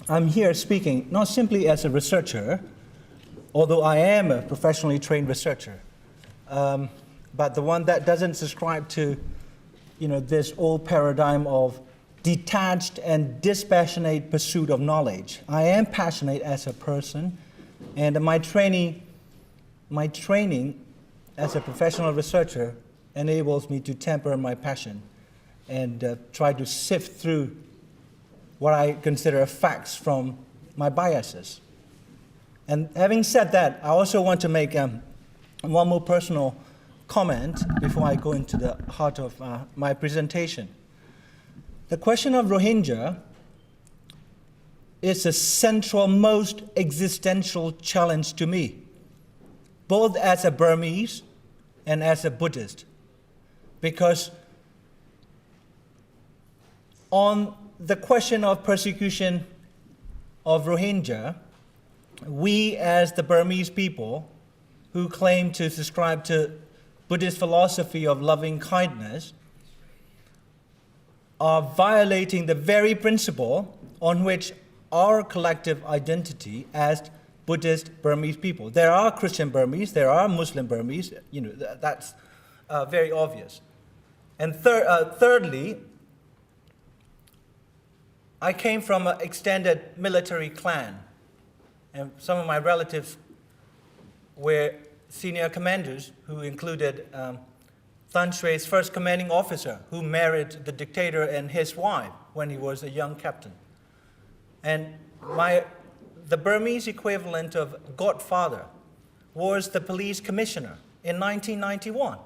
I'm here speaking not simply as a researcher, although I am a professionally trained researcher, but the one that doesn't subscribe to, this old paradigm of detached and dispassionate pursuit of knowledge. I am passionate as a person, and my training as a professional researcher enables me to temper my passion and try to sift through what I consider facts from my biases. And having said that, I also want to make one more personal comment before I go into the heart of my presentation. The question of Rohingya is a central, most existential challenge to me, both as a Burmese and as a Buddhist, because on the question of persecution of Rohingya, we as the Burmese people who claim to subscribe to Buddhist philosophy of loving kindness are violating the very principle on which our collective identity as Buddhist Burmese people. There are Christian Burmese, there are Muslim Burmese, that's very obvious. And thirdly, I came from an extended military clan, and some of my relatives were senior commanders who included Than Shwe's first commanding officer, who married the dictator and his wife when he was a young captain. And the Burmese equivalent of godfather was the police commissioner in 1991,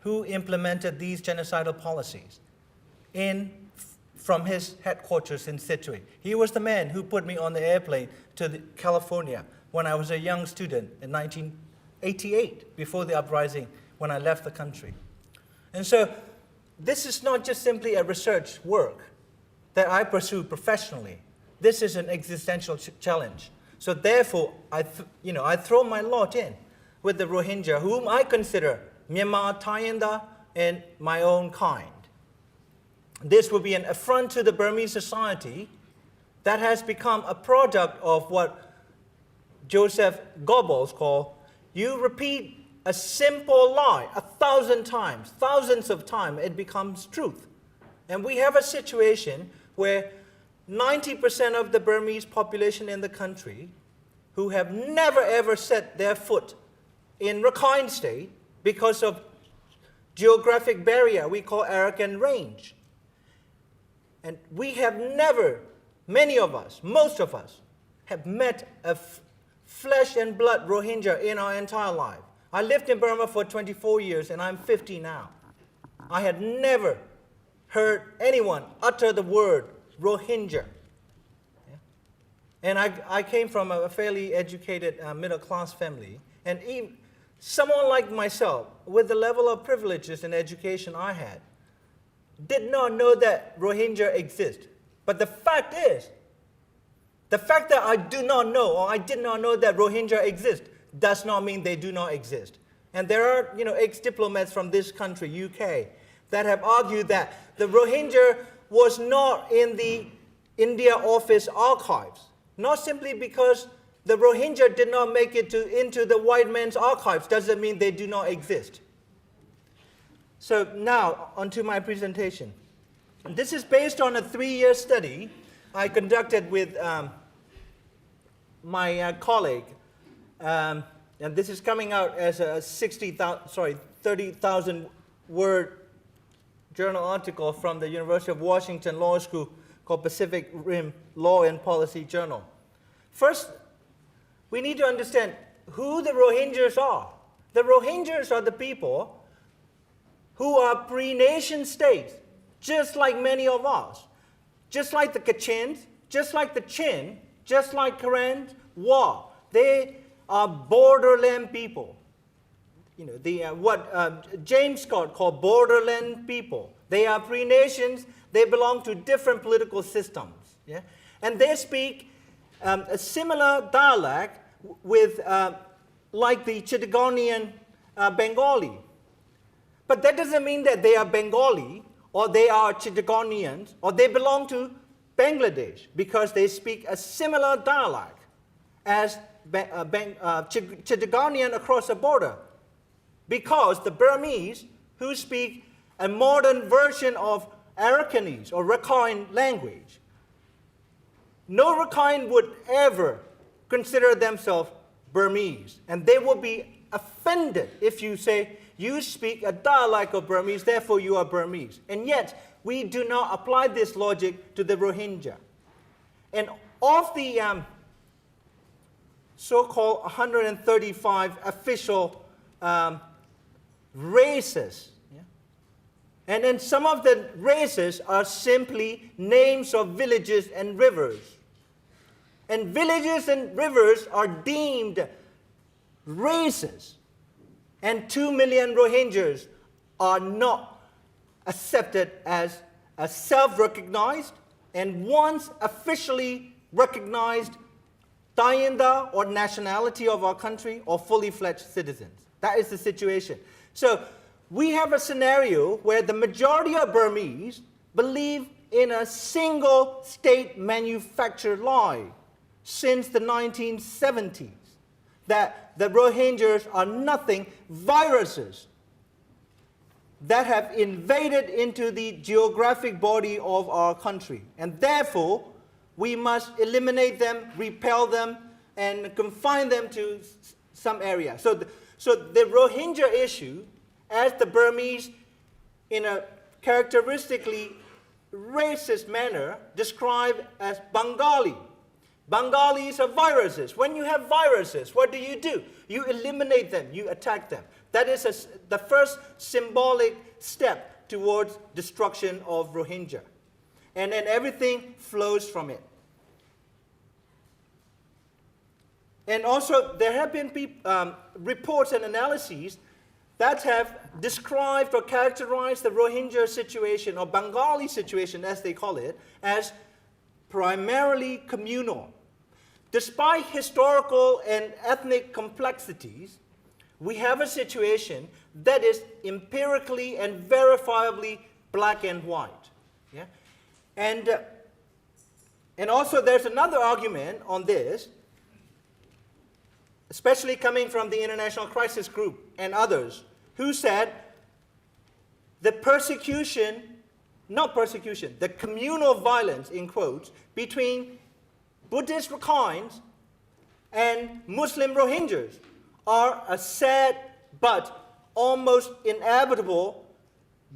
who implemented these genocidal policies from his headquarters in Sittwe. He was the man who put me on the airplane to California when I was a young student in 1988, before the uprising, when I left the country. And so this is not just simply a research work that I pursue professionally. This is an existential challenge. So therefore, I throw my lot in with the Rohingya, whom I consider Myanmar, Thailand, and my own kind. This will be an affront to the Burmese society that has become a product of what Joseph Goebbels called, you repeat a simple lie 1,000 times, thousands of times, it becomes truth. And we have a situation where 90% of the Burmese population in the country who have never ever set their foot in Rakhine State because of geographic barrier we call Arakan Range. And we have never, many of us, most of us, have met a flesh and blood Rohingya in our entire life. I lived in Burma for 24 years and I'm 50 now. I had never heard anyone utter the word Rohingya. Yeah? And I came from a fairly educated middle-class family, and even someone like myself, with the level of privileges and education I had, did not know that Rohingya exist. But the fact is, the fact that I do not know, or I did not know that Rohingya exist, does not mean they do not exist. And there are, ex-diplomats from this country, UK, that have argued that the Rohingya was not in the India Office archives, not simply because the Rohingya did not make it into the white man's archives, doesn't mean they do not exist. So now, onto my presentation. This is based on a 3-year study I conducted with my colleague, and this is coming out as a 30,000 word journal article from the University of Washington Law School called Pacific Rim Law and Policy Journal. First, we need to understand who the Rohingyas are. The Rohingyas are the people who are pre-nation states, just like many of us, just like the Kachins, just like the Chin, just like Karen, Wa. They are borderland people. What James Scott called borderland people. They are pre-nations. They belong to different political systems. Yeah? And they speak a similar dialect with, like the Chittagonian Bengali. But that doesn't mean that they are Bengali, or they are Chittagonians, or they belong to Bangladesh because they speak a similar dialect as Chittagonian across the border, because the Burmese, who speak a modern version of Arakanese or Rakhine language, no Rakhine would ever consider themselves Burmese, and they will be offended if you say, you speak a dialect of Burmese, therefore you are Burmese. And yet, we do not apply this logic to the Rohingya. And of the so-called 135 official races, and then some of the races are simply names of villages and rivers. And villages and rivers are deemed races. And 2 million Rohingyas are not accepted as a self-recognized and once officially recognized Tayinda or nationality of our country or fully fledged citizens. That is the situation. So we have a scenario where the majority of Burmese believe in a single state manufactured lie since the 1970s, that the Rohingyas are nothing viruses that have invaded into the geographic body of our country. And therefore, we must eliminate them, repel them, and confine them to some area. So the Rohingya issue, as the Burmese, in a characteristically racist manner, describe as Bengali. Bengalis are viruses. When you have viruses, what do? You eliminate them, you attack them. That is the first symbolic step towards destruction of Rohingya. And then everything flows from it. And also, there have been reports and analyses that have described or characterized the Rohingya situation, or Bengali situation as they call it, as primarily communal. Despite historical and ethnic complexities, we have a situation that is empirically and verifiably black and white. Yeah? And also there's another argument on this, especially coming from the International Crisis Group and others, who said the the communal violence, in quotes, between Buddhist Rakhines and Muslim Rohingyas are a sad but almost inevitable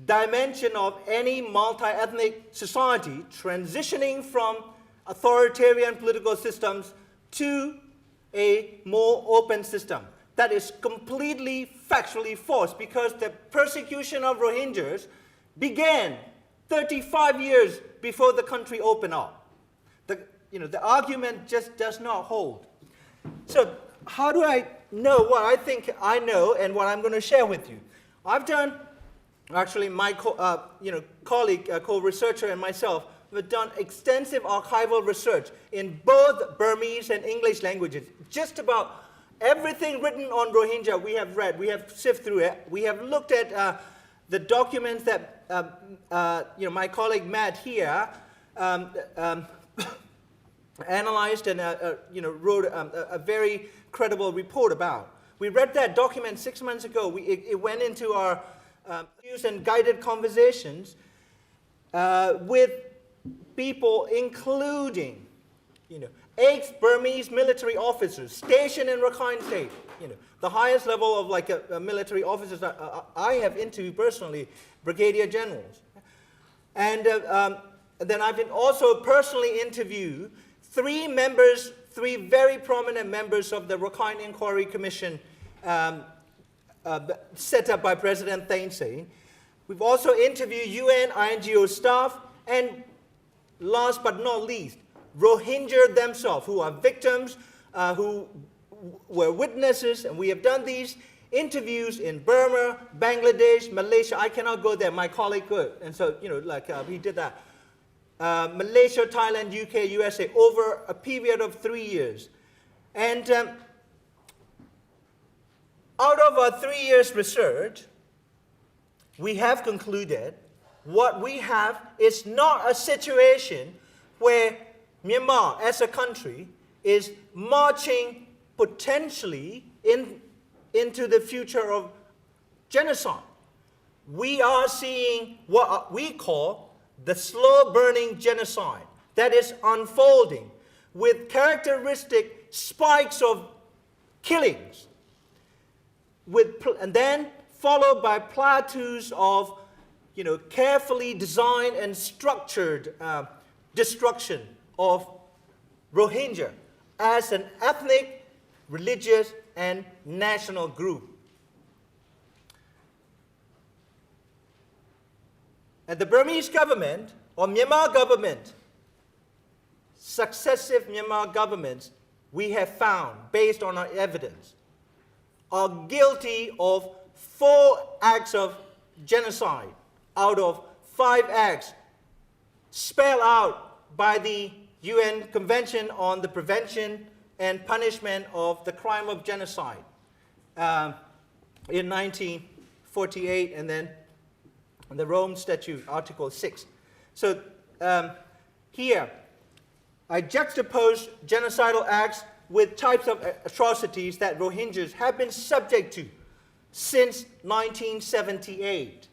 dimension of any multi-ethnic society transitioning from authoritarian political systems to a more open system. That is completely factually false, because the persecution of Rohingyas began 35 years before the country opened up. The argument just does not hold. So how do I know what I think I know and what I'm going to share with you? I've done, actually my colleague, co-researcher and myself, we've done extensive archival research in both Burmese and English languages. Just about everything written on Rohingya we have read, we have sifted through it. We have looked at the documents that my colleague Matt here analyzed and wrote a very credible report about. We read that document 6 months ago. It went into our news and guided conversations with people, including ex-Burmese military officers stationed in Rakhine State. The highest level of a military officers I have interviewed personally, brigadier generals. And then I've been also personally interviewed three very prominent members of the Rakhine Inquiry Commission set up by President Thein Sein. We've also interviewed UN, INGO staff, and last but not least, Rohingya themselves, who are victims, who were witnesses, and we have done these interviews in Burma, Bangladesh, Malaysia. I cannot go there, my colleague could, and so, he did that. Malaysia, Thailand, UK, USA, over a period of 3 years. And out of our 3 years research, we have concluded what we have is not a situation where Myanmar as a country is marching potentially into the future of genocide. We are seeing what we call the slow-burning genocide that is unfolding with characteristic spikes of killings, and then followed by plateaus of carefully designed and structured destruction of Rohingya as an ethnic, religious, and national group. And the Burmese government, or Myanmar government, successive Myanmar governments, we have found, based on our evidence, are guilty of 4 acts of genocide out of 5 acts spelled out by the UN Convention on the Prevention and Punishment of the Crime of Genocide in 1948, and then the Rome Statute, Article 6. So here, I juxtapose genocidal acts with types of atrocities that Rohingyas have been subject to since 1978.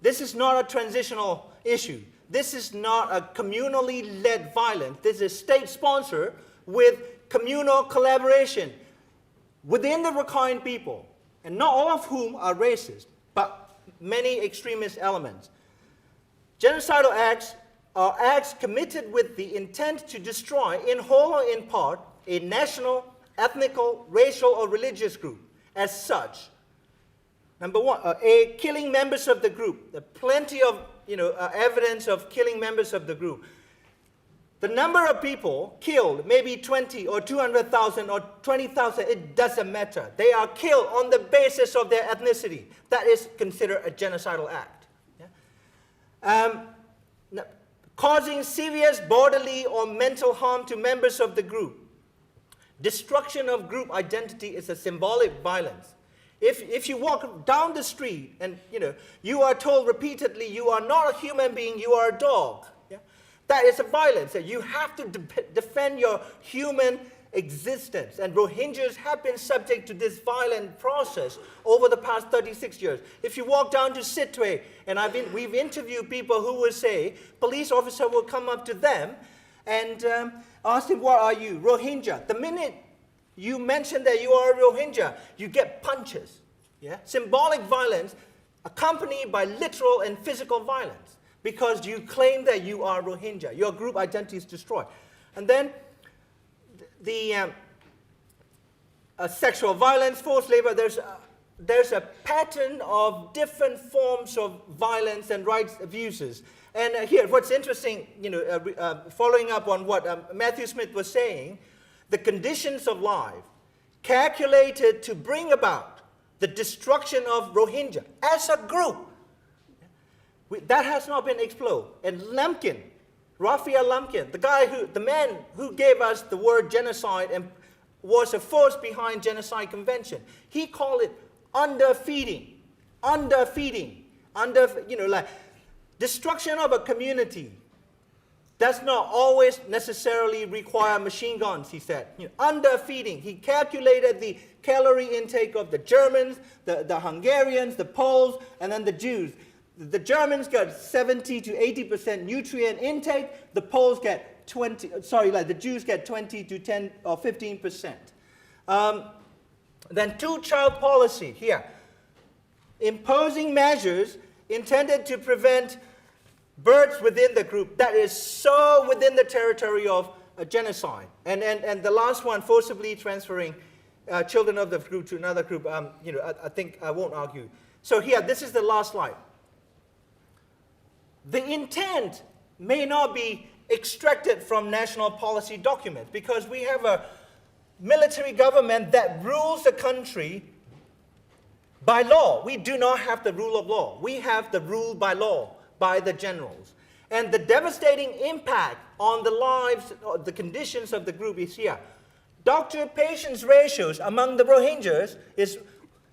This is not a transitional issue. This is not a communally led violence. This is state-sponsored with communal collaboration within the Rakhine people, and not all of whom are racist, but many extremist elements. Genocidal acts are acts committed with the intent to destroy, in whole or in part, a national, ethnical, racial, or religious group. As such, number one, killing members of the group. There are plenty of evidence of killing members of the group. The number of people killed, maybe 20 or 200,000 or 20,000, it doesn't matter. They are killed on the basis of their ethnicity. That is considered a genocidal act. Yeah? Causing serious bodily or mental harm to members of the group. Destruction of group identity is a symbolic violence. If you walk down the street and you are told repeatedly you are not a human being, you are a dog. Yeah? That is a violence. You have to defend your human existence. And Rohingyas have been subject to this violent process over the past 36 years. If you walk down to Sittwe, and we've interviewed people who will say, police officer will come up to them and ask them, what are you? Rohingya. The minute you mention that you are a Rohingya, you get punches. Yeah? Symbolic violence accompanied by literal and physical violence because you claim that you are Rohingya. Your group identity is destroyed. And then the sexual violence, forced labor, there's a pattern of different forms of violence and rights abuses. And here, what's interesting, following up on what Matthew Smith was saying, the conditions of life calculated to bring about the destruction of Rohingya as a group, that has not been explored. And Lemkin, Raphael Lemkin, the man who gave us the word genocide and was a force behind Genocide Convention, he called it underfeeding, like destruction of a community does not always necessarily require machine guns, he said. Underfeeding. He calculated the calorie intake of the Germans, the Hungarians, the Poles, and then the Jews. The Germans got 70 to 80% nutrient intake. The Poles get the Jews get 20 to 10 or 15%. Then two-child policy here. Imposing measures intended to prevent births within the group. That is so within the territory of genocide. And the last one, forcibly transferring children of the group to another group. I think I won't argue. So here, this is the last slide. The intent may not be extracted from national policy documents because we have a military government that rules the country by law. We do not have the rule of law. We have the rule by law by the generals. And the devastating impact on the lives, the conditions of the group is here. Doctor-patient ratios among the Rohingyas is,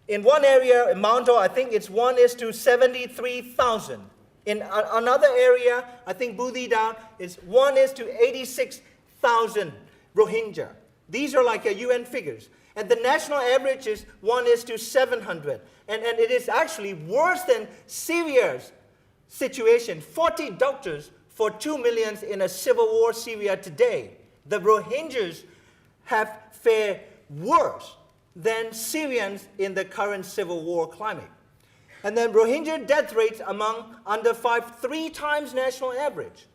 in one area, in Mount, I think it's 1:73,000. In another area, I think Buthidaung is 1:86,000 Rohingya. These are like UN figures. And the national average is 1:700. And it is actually worse than Syria's situation. 40 doctors for 2 million in a civil war Syria today. The Rohingyas have fared worse than Syrians in the current civil war climate. And then Rohingya death rates among under 5, 3 times national average.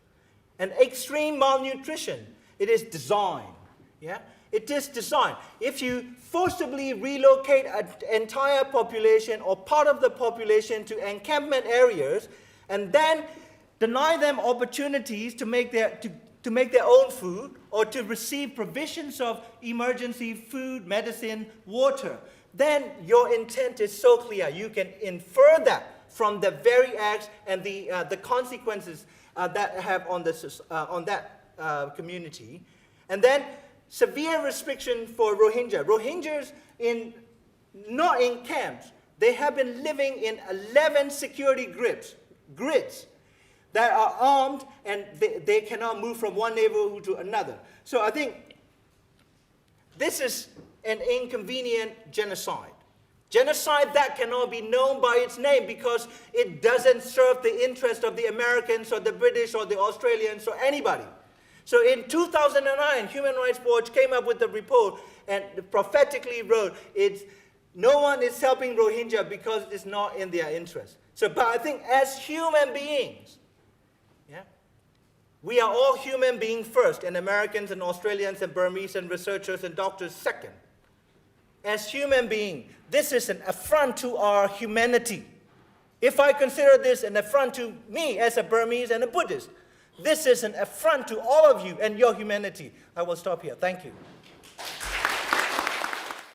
And extreme malnutrition. It is design. Yeah? It is designed. If you forcibly relocate an entire population or part of the population to encampment areas and then deny them opportunities to make their own food or to receive provisions of emergency food, medicine, water, then your intent is so clear. You can infer that from the very acts and the consequences that have on that community. And then severe restriction for Rohingya. Rohingyas not in camps. They have been living in 11 security grids that are armed and they cannot move from one neighborhood to another. So I think this is an inconvenient genocide. Genocide that cannot be known by its name because it doesn't serve the interest of the Americans or the British or the Australians or anybody. So in 2009, Human Rights Watch came up with a report and prophetically wrote, no one is helping Rohingya because it's not in their interest. But I think as human beings, we are all human beings first, and Americans and Australians and Burmese and researchers and doctors second. As human beings, this is an affront to our humanity. If I consider this an affront to me as a Burmese and a Buddhist, this is an affront to all of you and your humanity. I will stop here. Thank you.